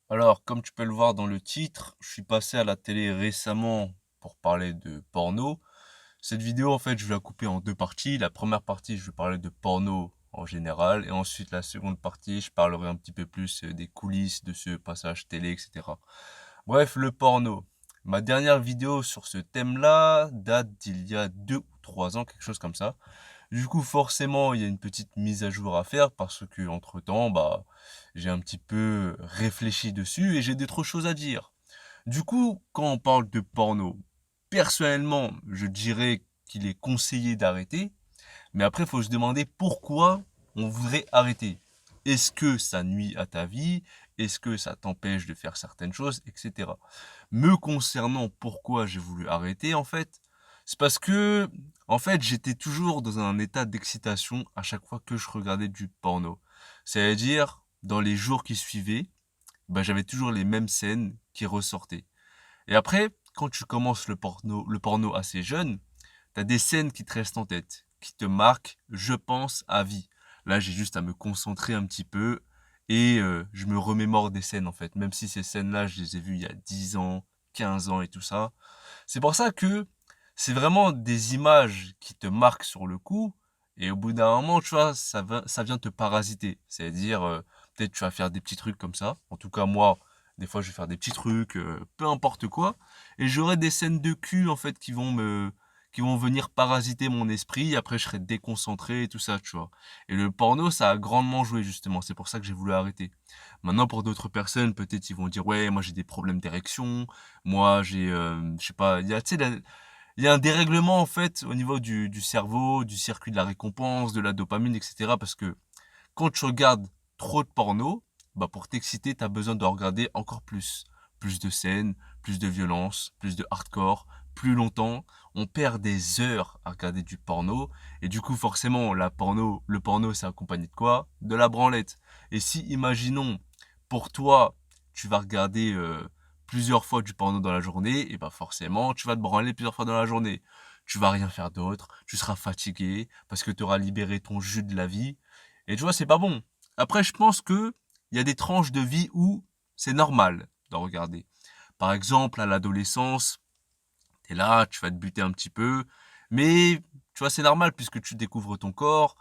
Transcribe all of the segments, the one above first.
Alors, comme tu peux le voir dans le titre, je suis passé à la télé récemment pour parler de porno. Cette vidéo, en fait, je vais la couper en deux parties. La première partie, je vais parler de porno en général. Et ensuite, la seconde partie, je parlerai un petit peu plus des coulisses de ce passage télé, etc. Bref, le porno. Ma dernière vidéo sur ce thème-là date d'il y a 2 ou 3 ans, quelque chose comme ça. Du coup, forcément, il y a une petite mise à jour à faire parce que entre-temps, j'ai un petit peu réfléchi dessus et j'ai d'autres choses à dire. Du coup, quand on parle de porno, personnellement, je dirais qu'il est conseillé d'arrêter, mais après, il faut se demander pourquoi on voudrait arrêter. Est-ce que ça nuit à ta vie? Est-ce que ça t'empêche de faire certaines choses, etc. Me concernant, pourquoi j'ai voulu arrêter, en fait, c'est parce que, en fait, j'étais toujours dans un état d'excitation à chaque fois que je regardais du porno. C'est-à-dire, dans les jours qui suivaient, j'avais toujours les mêmes scènes qui ressortaient. Et après, quand tu commences le porno assez jeune, t'as des scènes qui te restent en tête, qui te marquent, je pense, à vie. Là, j'ai juste à me concentrer un petit peu et je me remémore des scènes en fait, même si ces scènes-là, je les ai vues il y a 10 ans, 15 ans et tout ça. C'est pour ça que c'est vraiment des images qui te marquent sur le coup et au bout d'un moment, tu vois, ça vient te parasiter. C'est-à-dire, peut-être tu vas faire des petits trucs comme ça. En tout cas, moi, des fois, je vais faire des petits trucs, peu importe quoi. Et j'aurai des scènes de cul, en fait, qui vont venir parasiter mon esprit. Après, je serai déconcentré et tout ça, tu vois. Et le porno, ça a grandement joué, justement. C'est pour ça que j'ai voulu arrêter. Maintenant, pour d'autres personnes, peut-être ils vont dire, ouais, moi j'ai des problèmes d'érection. Moi, je sais pas, il y a, tu sais, il y a un dérèglement, en fait, au niveau du cerveau, du circuit de la récompense, de la dopamine, etc. Parce que quand tu regardes trop de porno, pour t'exciter, t'as besoin de regarder encore plus. Plus de scènes, plus de violence, plus de hardcore, plus longtemps. On perd des heures à regarder du porno. Et du coup, forcément, le porno, c'est accompagné de quoi? De la branlette. Et si, imaginons, pour toi, tu vas regarder plusieurs fois du porno dans la journée, et forcément, tu vas te branler plusieurs fois dans la journée. Tu vas rien faire d'autre, tu seras fatigué parce que tu auras libéré ton jus de la vie. Et tu vois, c'est pas bon. Après, je pense que il y a des tranches de vie où c'est normal d'en regarder. Par exemple, à l'adolescence, t'es là, tu vas te buter un petit peu, mais tu vois, c'est normal puisque tu découvres ton corps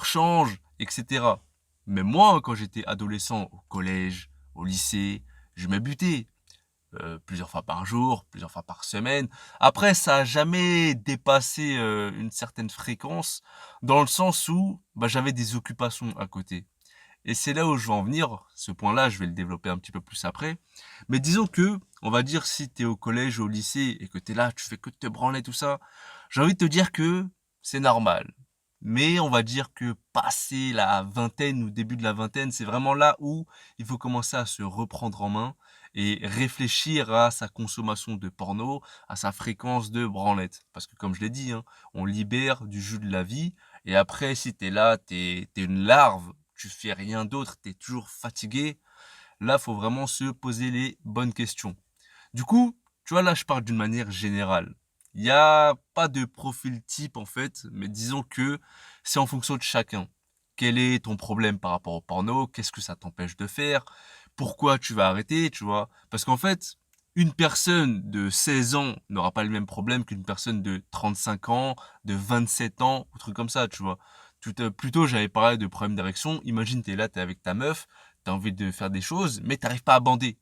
change, etc. Mais moi, quand j'étais adolescent au collège, au lycée, je me butais plusieurs fois par jour, plusieurs fois par semaine. Après, ça a jamais dépassé une certaine fréquence, dans le sens où j'avais des occupations à côté. Et c'est là où je veux en venir. Ce point-là, je vais le développer un petit peu plus après. Mais disons que, on va dire, si t'es au collège, au lycée, et que t'es là, tu fais que de te branler, tout ça, j'ai envie de te dire que c'est normal. Mais on va dire que passé la vingtaine ou début de la vingtaine, c'est vraiment là où il faut commencer à se reprendre en main et réfléchir à sa consommation de porno, à sa fréquence de branlette. Parce que comme je l'ai dit, hein, on libère du jus de la vie. Et après, si t'es là, t'es une larve, tu fais rien d'autre, t'es toujours fatigué, là, faut vraiment se poser les bonnes questions. Du coup, tu vois, là, je parle d'une manière générale. Il n'y a pas de profil type, en fait, mais disons que c'est en fonction de chacun. Quel est ton problème par rapport au porno? Qu'est-ce que ça t'empêche de faire? Pourquoi tu vas arrêter, tu vois? Parce qu'en fait, une personne de 16 ans n'aura pas le même problème qu'une personne de 35 ans, de 27 ans, ou truc comme ça, tu vois. Plutôt, j'avais parlé de problème d'érection. Imagine, t'es là, t'es avec ta meuf, t'as envie de faire des choses, mais t'arrives pas à bander.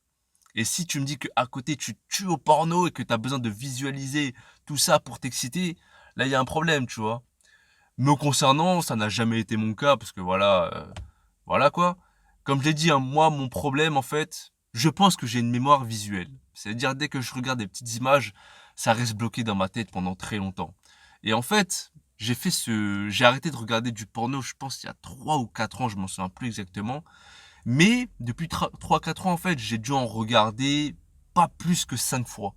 Et si tu me dis qu'à côté tu te tues au porno et que tu as besoin de visualiser tout ça pour t'exciter, là il y a un problème, tu vois. Me concernant, ça n'a jamais été mon cas parce que voilà quoi. Comme je l'ai dit, hein, moi mon problème en fait, je pense que j'ai une mémoire visuelle. C'est-à-dire dès que je regarde des petites images, ça reste bloqué dans ma tête pendant très longtemps. Et en fait, j'ai arrêté de regarder du porno, je pense il y a 3 ou 4 ans, je m'en souviens plus exactement. Mais depuis 3-4 ans, en fait, j'ai dû en regarder pas plus que 5 fois.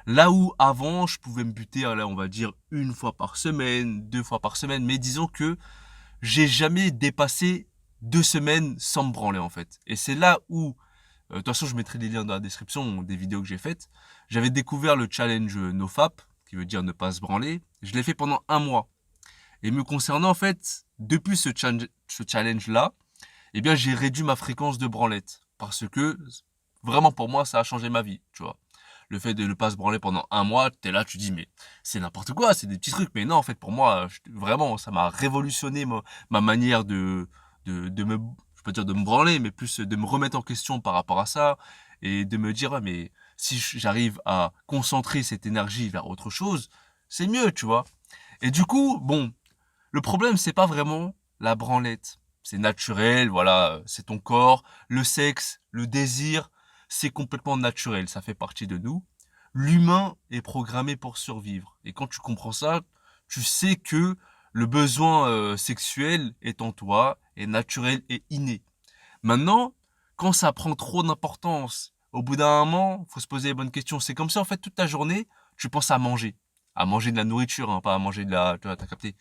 Là où avant, je pouvais me buter, là, on va dire, une fois par semaine, 2 fois par semaine. Mais disons que j'ai jamais dépassé 2 semaines sans me branler, en fait. Et c'est là où, de toute façon, je mettrai des liens dans la description des vidéos que j'ai faites. J'avais découvert le challenge NoFap, qui veut dire ne pas se branler. Je l'ai fait pendant un mois. Et me concernant, en fait, depuis ce challenge-là, eh bien, j'ai réduit ma fréquence de branlette. Parce que Vraiment, pour moi, ça a changé ma vie, tu vois. Le fait de ne pas se branler pendant un mois, t'es là, tu dis, mais c'est n'importe quoi, c'est des petits trucs. Mais non, en fait, pour moi, vraiment, ça m'a révolutionné ma manière de me, je peux dire de me branler, mais plus de me remettre en question par rapport à ça et de me dire, ouais, mais si j'arrive à concentrer cette énergie vers autre chose, c'est mieux, tu vois. Et du coup, bon, le problème, c'est pas vraiment la branlette. C'est naturel, voilà, c'est ton corps, le sexe, le désir, c'est complètement naturel, ça fait partie de nous. L'humain est programmé pour survivre. Et quand tu comprends ça, tu sais que le besoin sexuel est en toi, est naturel et inné. Maintenant, quand ça prend trop d'importance, au bout d'un moment, faut se poser les bonnes questions. C'est comme ça, en fait, toute ta journée, tu penses à manger. À manger de la nourriture, hein, pas à manger de la... Tu vois, t'as capté.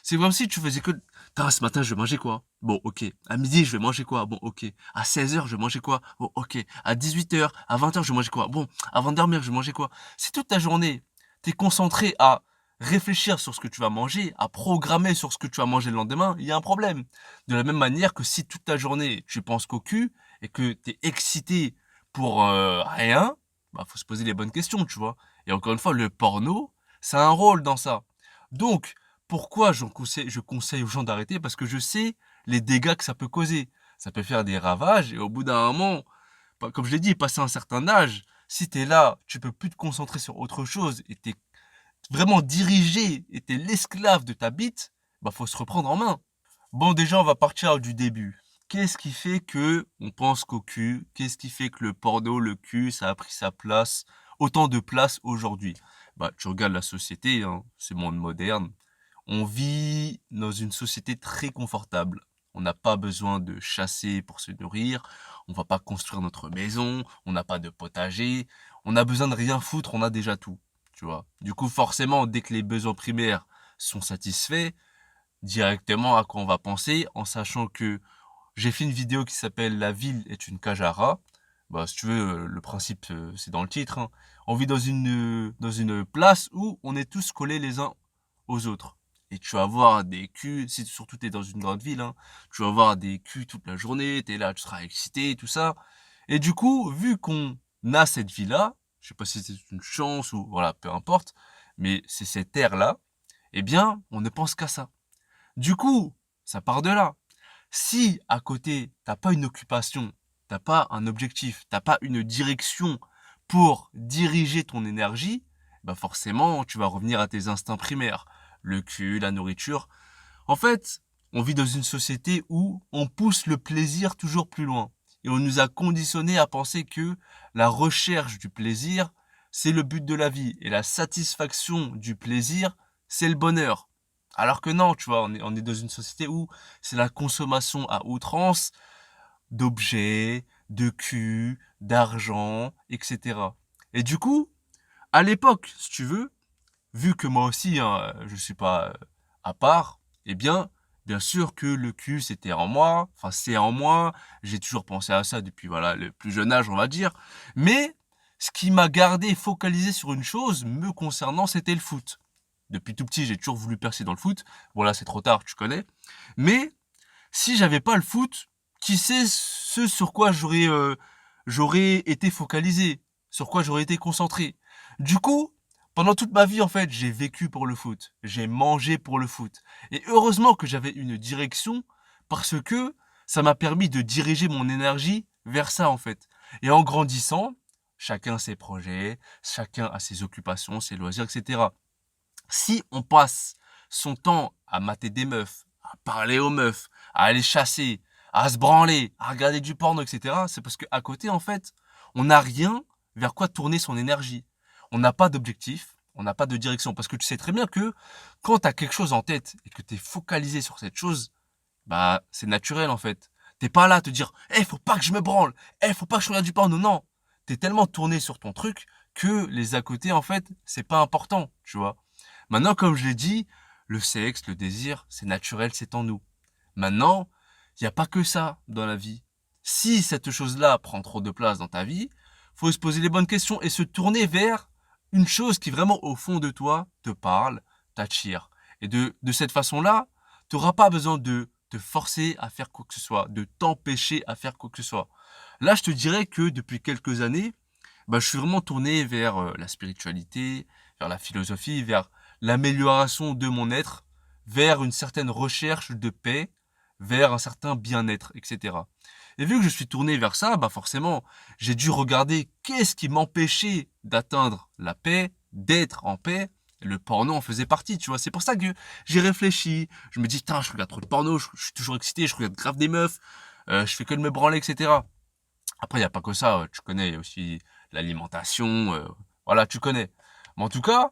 C'est comme si tu faisais que... Putain, ce matin, je vais manger quoi? Bon, ok. À midi, je vais manger quoi? Bon, ok. À 16h, je vais manger quoi? Bon, ok. À 18h, à 20h, je vais manger quoi? Bon, avant de dormir, je vais manger quoi? Si toute ta journée, t'es concentré à réfléchir sur ce que tu vas manger, à programmer sur ce que tu vas manger le lendemain, il y a un problème. De la même manière que si toute ta journée, tu penses qu'au cul et que t'es excité pour rien, bah, faut se poser les bonnes questions, tu vois. Et encore une fois, le porno, ça a un rôle dans ça. Donc, pourquoi je conseille aux gens d'arrêter? Parce que je sais les dégâts que ça peut causer. Ça peut faire des ravages et au bout d'un moment, comme je l'ai dit, passer un certain âge, si t'es là, tu peux plus te concentrer sur autre chose et t'es vraiment dirigé et t'es l'esclave de ta bite, bah faut se reprendre en main. Bon, déjà, on va partir du début. Qu'est-ce qui fait que on pense qu'au cul? Qu'est-ce qui fait que le porno, le cul, ça a pris sa place, autant de place aujourd'hui? Bah, tu regardes la société, hein, ce monde moderne. On vit dans une société très confortable. On n'a pas besoin de chasser pour se nourrir. On va pas construire notre maison. On n'a pas de potager. On a besoin de rien foutre. On a déjà tout. Tu vois. Du coup, forcément, dès que les besoins primaires sont satisfaits, directement à quoi on va penser, en sachant que j'ai fait une vidéo qui s'appelle La ville est une cage à rats. Bah, si tu veux, le principe, c'est dans le titre, hein. On vit dans une place où on est tous collés les uns aux autres. Et tu vas voir des culs, si surtout t'es dans une grande ville, hein, tu vas voir des culs toute la journée, t'es là, tu seras excité, tout ça. Et du coup, vu qu'on a cette vie-là, je sais pas si c'est une chance ou voilà, peu importe, mais c'est cette ère-là, eh bien, on ne pense qu'à ça. Du coup, ça part de là. Si à côté, t'as pas une occupation, t'as pas un objectif, t'as pas une direction pour diriger ton énergie, bah forcément, tu vas revenir à tes instincts primaires. Le cul, la nourriture. En fait, on vit dans une société où on pousse le plaisir toujours plus loin. Et on nous a conditionnés à penser que la recherche du plaisir, c'est le but de la vie. Et la satisfaction du plaisir, c'est le bonheur. Alors que non, tu vois, on est dans une société où c'est la consommation à outrance d'objets, de cul, d'argent, etc. Et du coup, à l'époque, si tu veux, vu que moi aussi, hein, je suis pas à part, eh bien sûr que le cul c'était en moi, enfin c'est en moi, j'ai toujours pensé à ça depuis voilà le plus jeune âge, on va dire. Mais ce qui m'a gardé focalisé sur une chose me concernant, c'était le foot. Depuis tout petit, j'ai toujours voulu percer dans le foot. Bon là, c'est trop tard, tu connais. Mais si j'avais pas le foot, qui sait ce sur quoi j'aurais été focalisé, sur quoi j'aurais été concentré. Du coup, pendant toute ma vie, en fait, j'ai vécu pour le foot. J'ai mangé pour le foot. Et heureusement que j'avais une direction parce que ça m'a permis de diriger mon énergie vers ça, en fait. Et en grandissant, chacun ses projets, chacun a ses occupations, ses loisirs, etc. Si on passe son temps à mater des meufs, à parler aux meufs, à aller chasser, à se branler, à regarder du porno, etc., c'est parce qu'à côté, en fait, on n'a rien vers quoi tourner son énergie. On n'a pas d'objectif, on n'a pas de direction. Parce que tu sais très bien que quand tu as quelque chose en tête et que tu es focalisé sur cette chose, bah, c'est naturel, en fait. T'es pas là à te dire, faut pas que je me branle, faut pas que je regarde du porno. Non. T'es tellement tourné sur ton truc que les à côté, en fait, c'est pas important, tu vois. Maintenant, comme je l'ai dit, le sexe, le désir, c'est naturel, c'est en nous. Maintenant, il n'y a pas que ça dans la vie. Si cette chose-là prend trop de place dans ta vie, faut se poser les bonnes questions et se tourner vers une chose qui vraiment au fond de toi te parle, t'attire. Et de cette façon-là, tu n'auras pas besoin de te forcer à faire quoi que ce soit, de t'empêcher à faire quoi que ce soit. Là, je te dirais que depuis quelques années, je suis vraiment tourné vers la spiritualité, vers la philosophie, vers l'amélioration de mon être, vers une certaine recherche de paix, vers un certain bien-être, etc. Et vu que je suis tourné vers ça, forcément, j'ai dû regarder qu'est-ce qui m'empêchait d'atteindre la paix, d'être en paix. Le porno en faisait partie, tu vois. C'est pour ça que j'ai réfléchi. Je me dis, putain, je regarde trop de porno, je suis toujours excité, je regarde grave des meufs, je fais que de me branler, etc. Après, il n'y a pas que ça, tu connais, il y a aussi l'alimentation, voilà, tu connais. Mais en tout cas,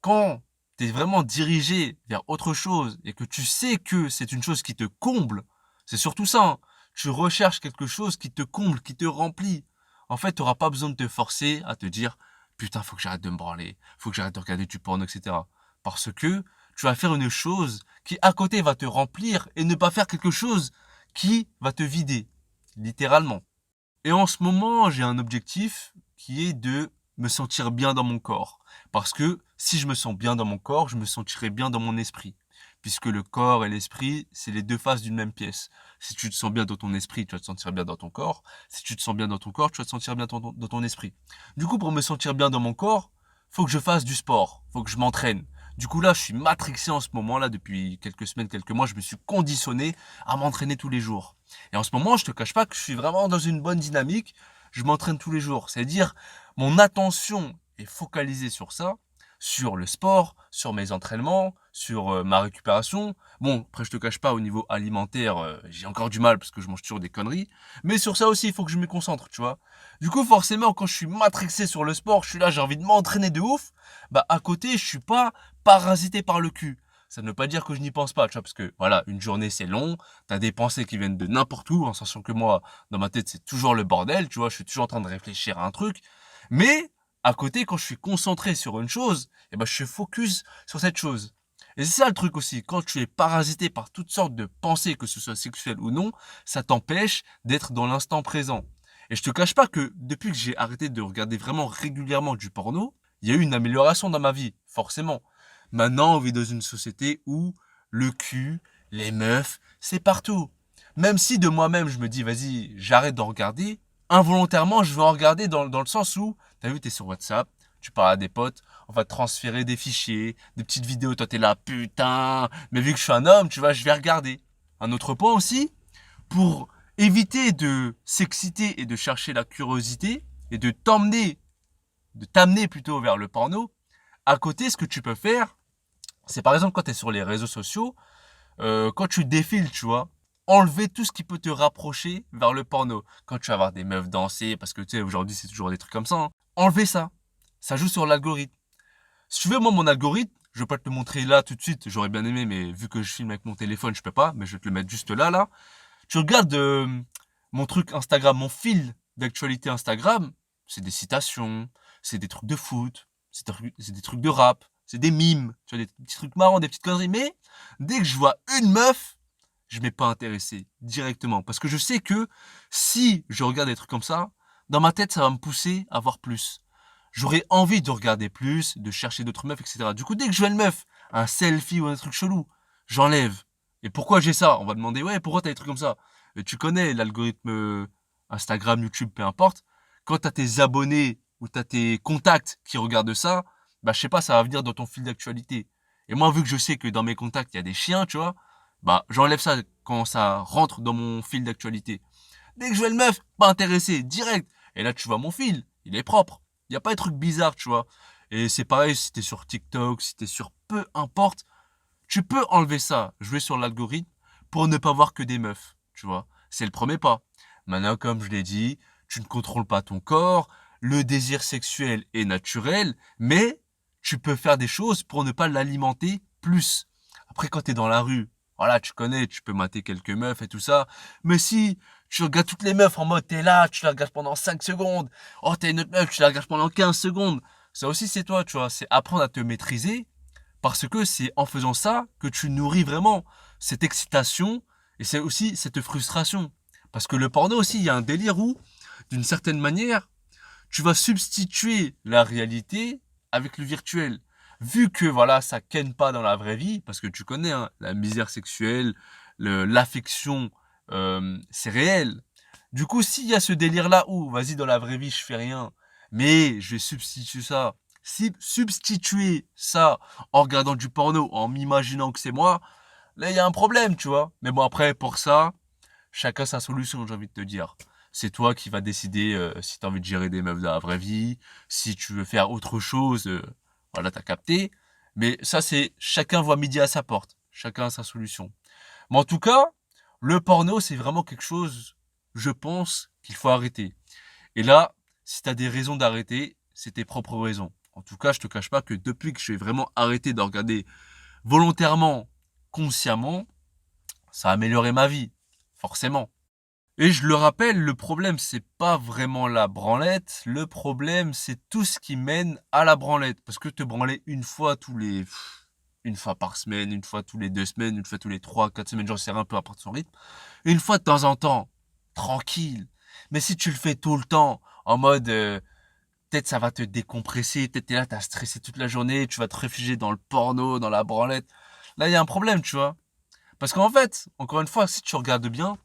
quand tu es vraiment dirigé vers autre chose et que tu sais que c'est une chose qui te comble, c'est surtout ça, hein. Tu recherches quelque chose qui te comble, qui te remplit. En fait, tu n'auras pas besoin de te forcer à te dire, putain, faut que j'arrête de me branler, faut que j'arrête de regarder du porno, etc. Parce que tu vas faire une chose qui, à côté, va te remplir et ne pas faire quelque chose qui va te vider, littéralement. Et en ce moment, j'ai un objectif qui est de me sentir bien dans mon corps. Parce que si je me sens bien dans mon corps, je me sentirai bien dans mon esprit. Puisque le corps et l'esprit, c'est les deux faces d'une même pièce. Si tu te sens bien dans ton esprit, tu vas te sentir bien dans ton corps. Si tu te sens bien dans ton corps, tu vas te sentir bien dans ton esprit. Du coup, pour me sentir bien dans mon corps, faut que je fasse du sport, faut que je m'entraîne. Du coup, là, je suis matrixé en ce moment-là depuis quelques semaines, quelques mois. Je me suis conditionné à m'entraîner tous les jours. Et en ce moment, je te cache pas que je suis vraiment dans une bonne dynamique. Je m'entraîne tous les jours. C'est-à-dire, mon attention est focalisée sur ça, sur le sport, sur mes entraînements, sur ma récupération. Bon, après, je te cache pas, au niveau alimentaire, j'ai encore du mal parce que je mange toujours des conneries. Mais sur ça aussi, il faut que je me concentre, tu vois. Du coup, forcément, quand je suis matrixé sur le sport, je suis là, j'ai envie de m'entraîner de ouf. À côté, je suis pas parasité par le cul. Ça ne veut pas dire que je n'y pense pas, tu vois, parce que voilà, une journée c'est long, t'as des pensées qui viennent de n'importe où, en sachant que moi, dans ma tête, c'est toujours le bordel, tu vois, je suis toujours en train de réfléchir à un truc. Mais, à côté, quand je suis concentré sur une chose, je suis focus sur cette chose. Et c'est ça le truc aussi, quand tu es parasité par toutes sortes de pensées, que ce soit sexuelles ou non, ça t'empêche d'être dans l'instant présent. Et je te cache pas que depuis que j'ai arrêté de regarder vraiment régulièrement du porno, il y a eu une amélioration dans ma vie, forcément. Maintenant, on vit dans une société où le cul, les meufs, c'est partout. Même si de moi-même, je me dis, vas-y, j'arrête d'en regarder, involontairement, je vais en regarder dans le sens où, t'as vu, t'es sur WhatsApp, tu parles à des potes, on va te transférer des fichiers, des petites vidéos, toi t'es là, putain, mais vu que je suis un homme, tu vois, je vais regarder. Un autre point aussi, pour éviter de s'exciter et de chercher la curiosité, et de t'amener plutôt vers le porno, à côté, ce que tu peux faire, c'est par exemple quand tu es sur les réseaux sociaux, quand tu défiles, tu vois, enlever tout ce qui peut te rapprocher vers le porno. Quand tu vas voir des meufs danser, parce que tu sais, aujourd'hui c'est toujours des trucs comme ça, hein, enlever ça. Ça joue sur l'algorithme. Si tu veux, moi, mon algorithme, je vais pas te le montrer là tout de suite, j'aurais bien aimé, mais vu que je filme avec mon téléphone, je peux pas, mais je vais te le mettre juste là, là. Tu regardes mon truc Instagram, mon fil d'actualité Instagram, c'est des citations, c'est des trucs de foot, c'est des trucs de rap, c'est des mimes, tu vois, des petits trucs marrants, des petites conneries. Mais dès que je vois une meuf, je m'ai pas intéressé directement. Parce que je sais que si je regarde des trucs comme ça, dans ma tête, ça va me pousser à voir plus. J'aurais envie de regarder plus, de chercher d'autres meufs, etc. Du coup, dès que je vois une meuf, un selfie ou un truc chelou, j'enlève. Et pourquoi j'ai ça? On va demander, ouais, pourquoi t'as des trucs comme ça? Et tu connais l'algorithme Instagram, YouTube, peu importe. Quand t'as tes abonnés ou t'as tes contacts qui regardent ça, je sais pas, ça va venir dans ton fil d'actualité. Et moi, vu que je sais que dans mes contacts, il y a des chiens, tu vois, j'enlève ça quand ça rentre dans mon fil d'actualité. Dès que je vois une meuf, pas intéressé, direct. Et là, tu vois mon fil, il est propre. Il n'y a pas de trucs bizarres, tu vois. Et c'est pareil si t'es sur TikTok, si t'es sur peu importe, tu peux enlever ça, jouer sur l'algorithme pour ne pas voir que des meufs, tu vois. C'est le premier pas. Maintenant, comme je l'ai dit, tu ne contrôles pas ton corps, le désir sexuel est naturel, mais tu peux faire des choses pour ne pas l'alimenter plus. Après, quand t'es dans la rue, voilà, tu connais, tu peux mater quelques meufs et tout ça. Mais si tu regardes toutes les meufs en mode, t'es là, tu la regardes pendant 5 secondes. Oh, t'as une autre meuf, tu la regardes pendant 15 secondes. Ça aussi, c'est toi, tu vois. C'est apprendre à te maîtriser parce que c'est en faisant ça que tu nourris vraiment cette excitation et c'est aussi cette frustration. Parce que le porno aussi, il y a un délire où, d'une certaine manière, tu vas substituer la réalité avec le virtuel. Vu que voilà, ça ken pas dans la vraie vie, parce que tu connais hein, la misère sexuelle, l'affection, c'est réel. Du coup, s'il y a ce délire-là où, vas-y, dans la vraie vie, je fais rien, mais je vais substituer ça en regardant du porno, en m'imaginant que c'est moi, là, il y a un problème, tu vois. Mais bon, après, pour ça, chacun sa solution, j'ai envie de te dire. C'est toi qui vas décider si tu as envie de gérer des meufs dans la vraie vie, si tu veux faire autre chose, voilà, t'as capté. Mais ça, c'est chacun voit midi à sa porte. Chacun a sa solution. Mais en tout cas, le porno, c'est vraiment quelque chose, je pense, qu'il faut arrêter. Et là, si tu as des raisons d'arrêter, c'est tes propres raisons. En tout cas, je te cache pas que depuis que j'ai vraiment arrêté de regarder volontairement, consciemment, ça a amélioré ma vie. Forcément. Et je le rappelle, le problème, c'est pas vraiment la branlette. Le problème, c'est tout ce qui mène à la branlette. Parce que te branler une fois par semaine, une fois tous les 2 semaines, une fois tous les 3, 4 semaines, j'en sais rien, peu importe son rythme. Une fois de temps en temps, tranquille. Mais si tu le fais tout le temps, en mode, peut-être ça va te décompresser, peut-être t'es là, t'as stressé toute la journée, tu vas te réfugier dans le porno, dans la branlette. Là, il y a un problème, tu vois. Parce qu'en fait, encore une fois, si tu regardes bien,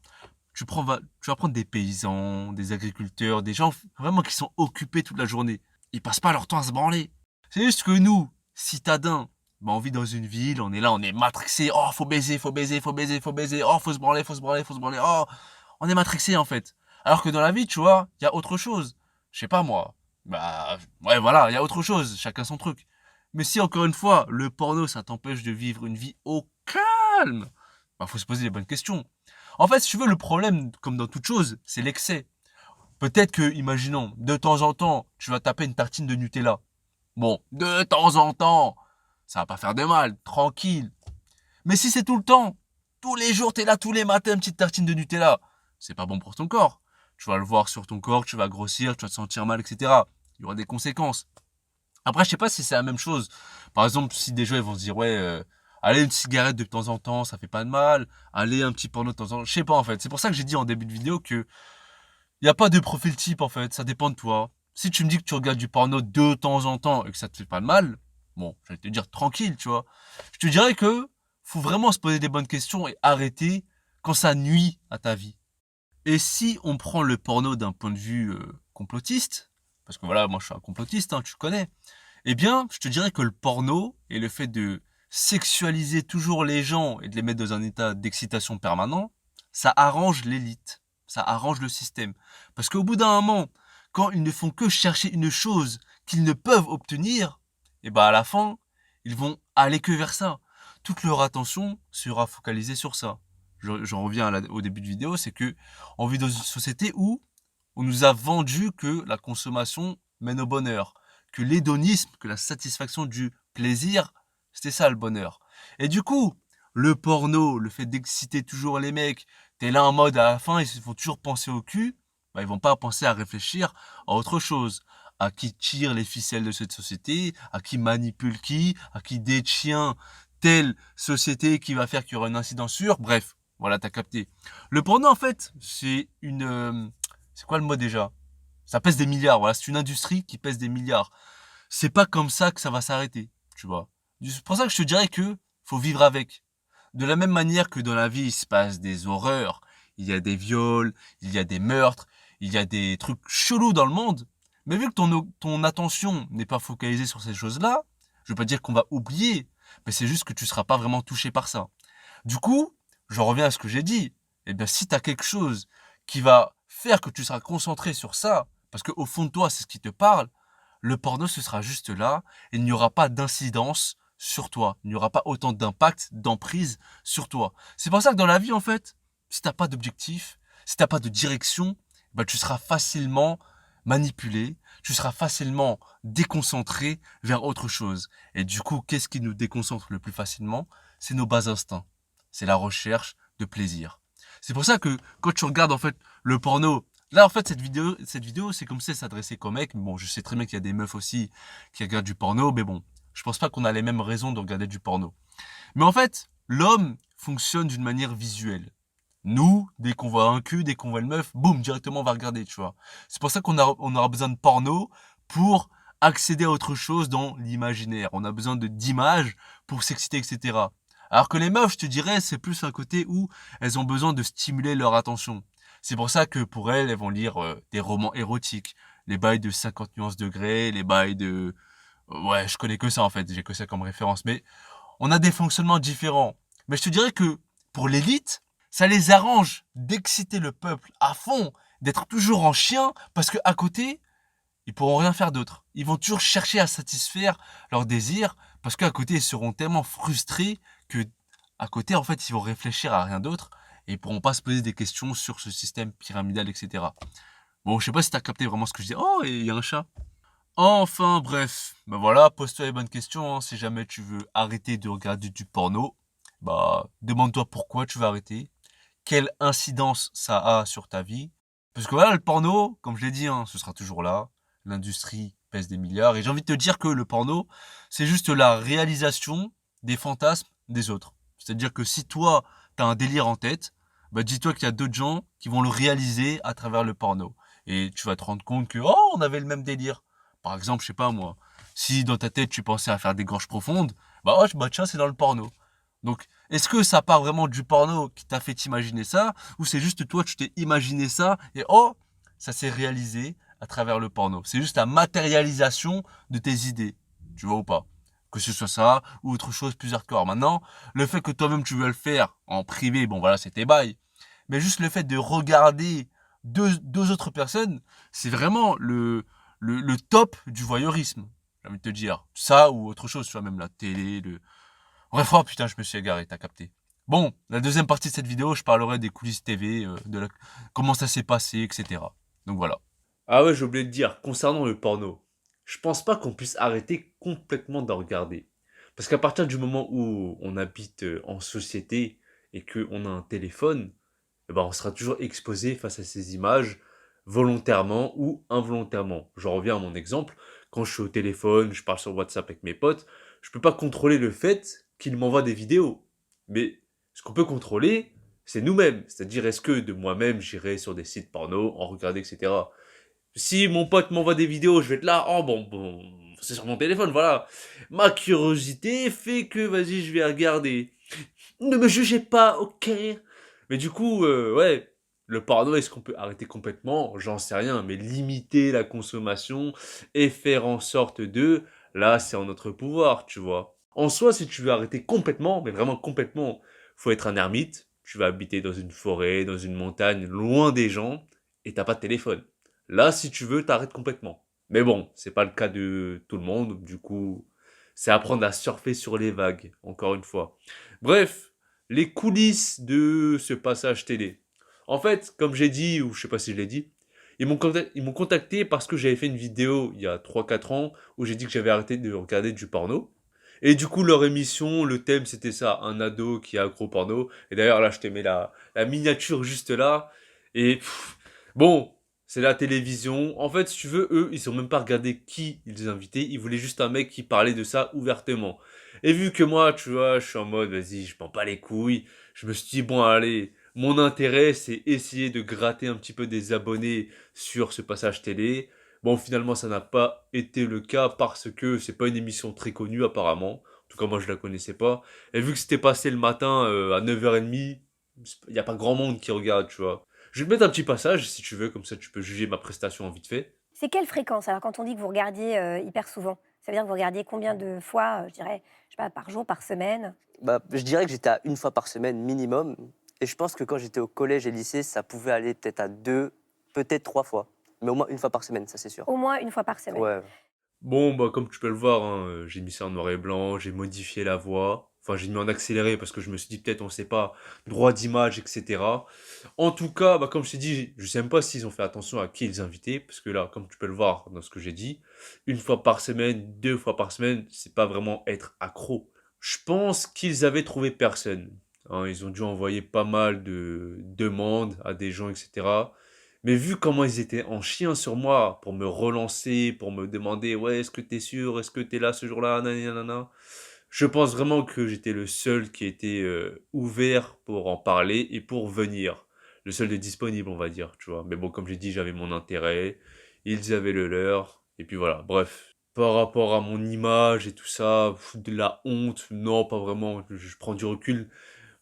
tu vas prendre des paysans, des agriculteurs, des gens vraiment qui sont occupés toute la journée. Ils passent pas leur temps à se branler. C'est juste que nous, citadins, bah on vit dans une ville, on est là, on est matrixé. Oh, faut baiser, faut baiser, faut baiser, faut baiser. Oh, faut se branler, faut se branler, faut se branler. Oh, on est matrixé en fait. Alors que dans la vie, tu vois, il y a autre chose. Je sais pas moi. Bah, ouais, voilà, il y a autre chose. Chacun son truc. Mais si encore une fois, le porno, ça t'empêche de vivre une vie au calme, bah faut se poser les bonnes questions. En fait, si tu veux, le problème, comme dans toute chose, c'est l'excès. Peut-être que, imaginons, de temps en temps, tu vas taper une tartine de Nutella. Bon, de temps en temps, ça va pas faire de mal, tranquille. Mais si c'est tout le temps, tous les jours, t'es là tous les matins, une petite tartine de Nutella, c'est pas bon pour ton corps. Tu vas le voir sur ton corps, tu vas grossir, tu vas te sentir mal, etc. Il y aura des conséquences. Après, je sais pas si c'est la même chose. Par exemple, si des gens ils vont se dire, ouais, allez, une cigarette de temps en temps, ça fait pas de mal. Allez, un petit porno de temps en temps. Je sais pas, en fait. C'est pour ça que j'ai dit en début de vidéo que y a pas de profil type, en fait. Ça dépend de toi. Si tu me dis que tu regardes du porno de temps en temps et que ça te fait pas de mal, bon, je vais te dire tranquille, tu vois. Je te dirais que faut vraiment se poser des bonnes questions et arrêter quand ça nuit à ta vie. Et si on prend le porno d'un point de vue complotiste, parce que voilà, moi je suis un complotiste, hein, tu connais, eh bien, je te dirais que le porno et le fait de sexualiser toujours les gens et de les mettre dans un état d'excitation permanent, ça arrange l'élite, ça arrange le système. Parce qu'au bout d'un moment, quand ils ne font que chercher une chose qu'ils ne peuvent obtenir, et ben à la fin, ils vont aller que vers ça. Toute leur attention sera focalisée sur ça. J'en reviens au début de vidéo, c'est que on vit dans une société où on nous a vendu que la consommation mène au bonheur, que l'hédonisme, que la satisfaction du plaisir, c'était ça le bonheur. Et du coup, le porno, le fait d'exciter toujours les mecs, t'es là en mode à la fin, ils vont toujours penser au cul, bah ils vont pas penser à réfléchir à autre chose. À qui tire les ficelles de cette société, à qui manipule qui, à qui détient telle société qui va faire qu'il y aura une incidence sur, bref, voilà, t'as capté. Le porno, en fait, c'est quoi le mot déjà? Ça pèse des milliards, voilà, c'est une industrie qui pèse des milliards. C'est pas comme ça que ça va s'arrêter, tu vois. C'est pour ça que je te dirais que faut vivre avec. De la même manière que dans la vie, il se passe des horreurs, il y a des viols, il y a des meurtres, il y a des trucs chelous dans le monde. Mais vu que ton attention n'est pas focalisée sur ces choses-là, je veux pas dire qu'on va oublier, mais c'est juste que tu seras pas vraiment touché par ça. Du coup, j'en reviens à ce que j'ai dit. Eh bien, si tu as quelque chose qui va faire que tu seras concentré sur ça, parce qu'au fond de toi, c'est ce qui te parle, le porno, ce sera juste là, et il n'y aura pas d'incidence sur toi. Il n'y aura pas autant d'impact, d'emprise sur toi. C'est pour ça que dans la vie, en fait, si t'as pas d'objectif, si t'as pas de direction, bah, tu seras facilement manipulé, tu seras facilement déconcentré vers autre chose. Et du coup, qu'est-ce qui nous déconcentre le plus facilement? C'est nos bas instincts. C'est la recherche de plaisir. C'est pour ça que quand tu regardes en fait le porno, là en fait cette vidéo c'est comme si elle s'adressait qu'aux mecs. Bon, je sais très bien qu'il y a des meufs aussi qui regardent du porno, mais bon, je pense pas qu'on a les mêmes raisons de regarder du porno. Mais en fait, l'homme fonctionne d'une manière visuelle. Nous, dès qu'on voit un cul, dès qu'on voit une meuf, boum, directement on va regarder, tu vois. C'est pour ça on aura besoin de porno pour accéder à autre chose dans l'imaginaire. On a besoin d'images pour s'exciter, etc. Alors que les meufs, je te dirais, c'est plus un côté où elles ont besoin de stimuler leur attention. C'est pour ça que pour elles, elles vont lire des romans érotiques, les bails de 50 nuances degrés, les bails de... Ouais, je connais que ça en fait, j'ai que ça comme référence. Mais on a des fonctionnements différents. Mais je te dirais que pour l'élite, ça les arrange d'exciter le peuple à fond, d'être toujours en chien, parce que à côté, ils pourront rien faire d'autre. Ils vont toujours chercher à satisfaire leurs désirs, parce qu'à côté, ils seront tellement frustrés que, à côté, en fait, ils vont réfléchir à rien d'autre et ils pourront pas se poser des questions sur ce système pyramidal, etc. Bon, je sais pas si t'as capté vraiment ce que je dis. Oh, et il y a un chat. Enfin, bref. Ben voilà, pose-toi les bonnes questions, hein. Si jamais tu veux arrêter de regarder du porno, bah, demande-toi pourquoi tu veux arrêter. Quelle incidence ça a sur ta vie. Parce que voilà, le porno, comme je l'ai dit, hein, ce sera toujours là. L'industrie pèse des milliards. Et j'ai envie de te dire que le porno, c'est juste la réalisation des fantasmes des autres. C'est-à-dire que si toi, t'as un délire en tête, bah dis-toi qu'il y a d'autres gens qui vont le réaliser à travers le porno. Et tu vas te rendre compte que, oh, on avait le même délire. Par exemple, je sais pas moi, si dans ta tête tu pensais à faire des gorges profondes, bah, oh, bah tiens, c'est dans le porno. Donc, est-ce que ça part vraiment du porno qui t'a fait imaginer ça, ou c'est juste toi, tu t'es imaginé ça, et oh, ça s'est réalisé à travers le porno. C'est juste la matérialisation de tes idées. Tu vois ou pas? Que ce soit ça, ou autre chose plus hardcore. Maintenant, le fait que toi-même tu veux le faire en privé, bon voilà, c'est tes bails. Mais juste le fait de regarder deux autres personnes, c'est vraiment le top du voyeurisme. J'ai envie de te dire. Ça ou autre chose, tu vois, même la télé, le... Bref, oh putain, je me suis égaré, t'as capté. Bon, la deuxième partie de cette vidéo, je parlerai des coulisses TV, comment ça s'est passé, etc. Donc voilà. Ah ouais, j'ai oublié de dire, concernant le porno, je pense pas qu'on puisse arrêter complètement d'en regarder. Parce qu'à partir du moment où on habite en société et qu'on a un téléphone, eh ben on sera toujours exposé face à ces images, volontairement ou involontairement. J'en reviens à mon exemple, quand je suis au téléphone, je parle sur WhatsApp avec mes potes, je peux pas contrôler le fait qu'ils m'envoient des vidéos. Mais ce qu'on peut contrôler, c'est nous-mêmes. C'est-à-dire, est-ce que de moi-même, j'irai sur des sites porno, en regarder, etc. Si mon pote m'envoie des vidéos, je vais être là, oh bon, c'est sur mon téléphone, voilà. Ma curiosité fait que, vas-y, je vais regarder. Ne me jugez pas, ok. Mais du coup, ouais, le porno, est-ce qu'on peut arrêter complètement? J'en sais rien, mais limiter la consommation et faire en sorte de, là, c'est en notre pouvoir, tu vois. En soi, si tu veux arrêter complètement, mais vraiment complètement, faut être un ermite. Tu vas habiter dans une forêt, dans une montagne, loin des gens, et t'as pas de téléphone. Là, si tu veux, t'arrêtes complètement. Mais bon, c'est pas le cas de tout le monde, du coup, c'est apprendre à surfer sur les vagues, encore une fois. Bref, les coulisses de ce passage télé. En fait, comme j'ai dit, ou je sais pas si je l'ai dit, ils m'ont contacté parce que j'avais fait une vidéo il y a 3 4 ans où j'ai dit que j'avais arrêté de regarder du porno. Et du coup, leur émission, le thème c'était ça, un ado qui est accro au porno. Et d'ailleurs, là, je te mets la miniature juste là. Et bon, c'est la télévision. En fait, si tu veux, eux, ils ont même pas regardé qui ils invitaient. Ils voulaient juste un mec qui parlait de ça ouvertement. Et vu que moi, tu vois, je suis en mode, vas-y, je prends pas les couilles. Je me suis dit, bon, allez, mon intérêt, c'est essayer de gratter un petit peu des abonnés sur ce passage télé. Bon, finalement, ça n'a pas été le cas parce que c'est pas une émission très connue, apparemment. En tout cas, moi, je la connaissais pas. Et vu que c'était passé le matin à 9h30, il n'y a pas grand monde qui regarde, tu vois. Je vais te mettre un petit passage, si tu veux, comme ça tu peux juger ma prestation en vite fait. C'est quelle fréquence? Alors quand on dit que vous regardiez, hyper souvent, ça veut dire que vous regardiez combien de fois, je dirais, je sais pas, par jour, par semaine? Bah, je dirais que j'étais à une fois par semaine minimum. Et je pense que quand j'étais au collège et lycée, ça pouvait aller peut-être à 2, peut-être 3 fois. Mais au moins une fois par semaine, ça c'est sûr. Au moins une fois par semaine. Ouais. Bon, bah comme tu peux le voir, hein, j'ai mis ça en noir et blanc, j'ai modifié la voix. Enfin, j'ai mis en accéléré parce que je me suis dit peut-être on sait pas, droit d'image, etc. En tout cas, bah comme je t'ai dit, je sais même pas s'ils ont fait attention à qui ils invitaient, parce que là, comme tu peux le voir dans ce que j'ai dit, une fois par semaine, 2 fois par semaine, c'est pas vraiment être accro. Je pense qu'ils avaient trouvé personne, hein. Ils ont dû envoyer pas mal de demandes à des gens, etc. Mais vu comment ils étaient en chien sur moi pour me relancer, pour me demander ouais, est-ce que t'es sûr, est-ce que t'es là ce jour-là, nanana, je pense vraiment que j'étais le seul qui était ouvert pour en parler et pour venir. Le seul de disponible, on va dire, tu vois. Mais bon, comme j'ai dit, j'avais mon intérêt, ils avaient le leur, et puis voilà, bref. Par rapport à mon image et tout ça, de la honte, non, pas vraiment, je prends du recul.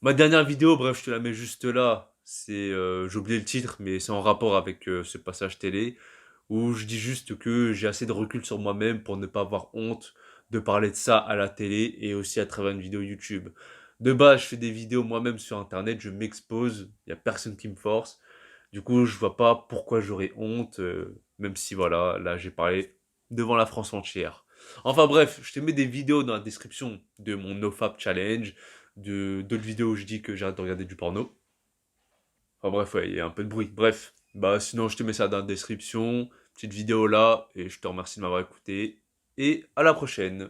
Ma dernière vidéo, bref, je te la mets juste là. j'ai oublié le titre, mais c'est en rapport avec ce passage télé, où je dis juste que j'ai assez de recul sur moi-même pour ne pas avoir honte de parler de ça à la télé et aussi à travers une vidéo YouTube. De base, je fais des vidéos moi-même sur Internet, je m'expose, il y a personne qui me force. Du coup, je vois pas pourquoi j'aurais honte, même si voilà, là j'ai parlé devant la France entière. Enfin bref, je te mets des vidéos dans la description de mon NoFap Challenge, de d'autres vidéos où je dis que j'arrête de regarder du porno. Enfin bref, ouais, il y a un peu de bruit. Bref, bah sinon je te mets ça dans la description, petite vidéo là, et je te remercie de m'avoir écouté, et à la prochaine.